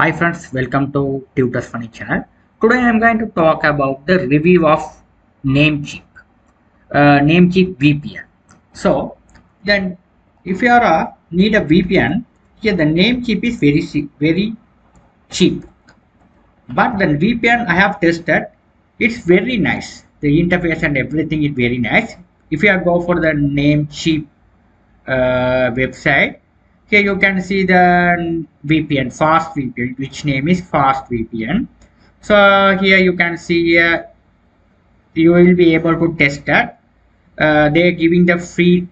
Hi friends, welcome to Tutors Funny channel. Today I am going to talk about the review of Namecheap, Namecheap VPN. So then, if you are need a VPN, here the Namecheap is very cheap. But the VPN I have tested, it's very nice. The interface and everything is very nice. If you go for the Namecheap website, here you can see the VPN, fast VPN, which name is fast VPN. So here you can see you will be able to test that. They are giving the free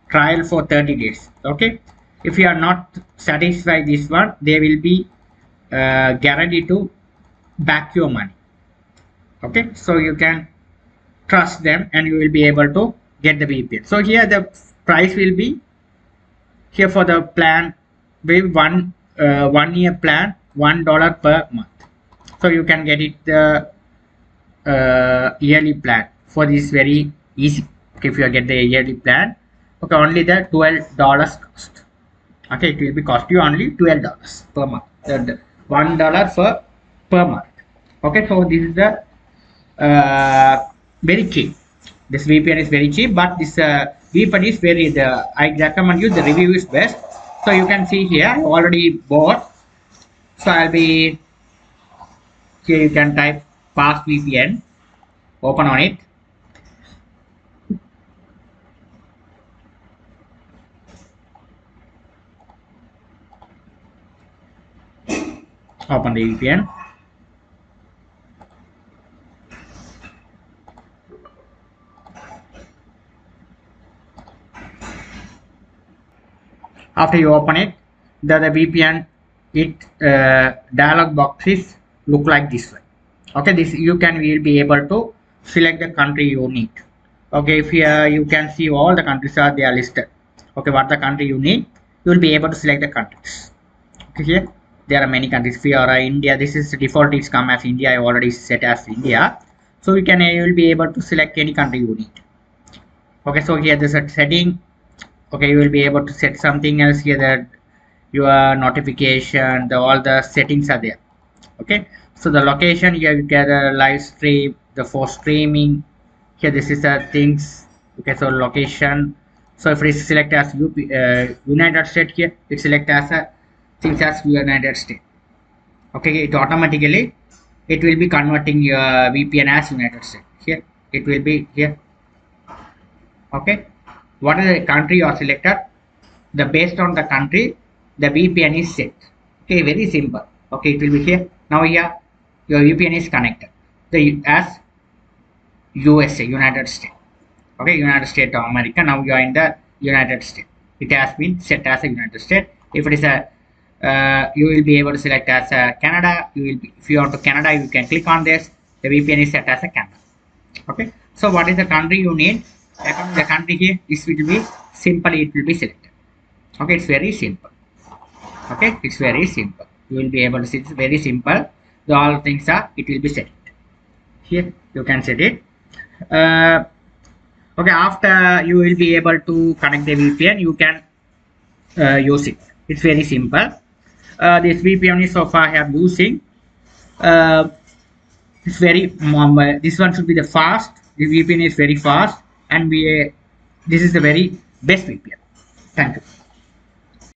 trial for 30 days. Okay, if you are not satisfied this one, they will be guaranteed to back your money. Okay, so you can trust them and you will be able to get the VPN. So here the price will be, here for the plan, we one 1 year plan, $1 per month. So you can get it the yearly plan for this very easy. Okay, if you get the yearly plan, okay, only the $12 cost. Okay, it will be cost you only $12 per month. $1 per month. Okay, so this is the very cheap. This VPN is very cheap, but this VPN is I recommend you, the review is best. So you can see here I already bought. So I'll be here, you can type fast VPN, open on it. Open the VPN. After you open it, the VPN dialog boxes look like this way. Okay, this you will be able to select the country you need. Okay, if you can see all the countries are they are listed. Okay, what the country you need, you will be able to select the countries. Okay, here there are many countries. If you are India, this is default, it's come as India. I already set as India. So you will be able to select any country you need. Okay, so here there's a setting. Okay, you will be able to set something else here, that your notification, all the settings are there. Okay, so the location here, you get a live stream, the for streaming. Here this is the things. Okay, so location. So if it is select as United States, here it select as a things as United States. Okay, it automatically it will be converting your VPN as United States. Here it will be here. Okay, what is the country you are selected, the based on the country the VPN is set. Okay, very simple. Okay, it will be here. Now here your VPN is connected as USA, United States. Okay, United States of America. Now you are in the United States. It has been set as a United States. If it is a you will be able to select as a Canada. You will be, if you want to Canada, you can click on this. The VPN is set as a Canada. Okay, so what is the country you need? The country here, this will be simply, it will be selected. Okay, it's very simple. Okay, it's very simple. You will be able to see it's very simple. The all things are, it will be set. Here you can set it. Okay, after you will be able to connect the VPN, you can use it. It's very simple. This VPN is so far I have using. It's very this one should be the fast. The VPN is very fast, and this is the very best VPN. Thank you.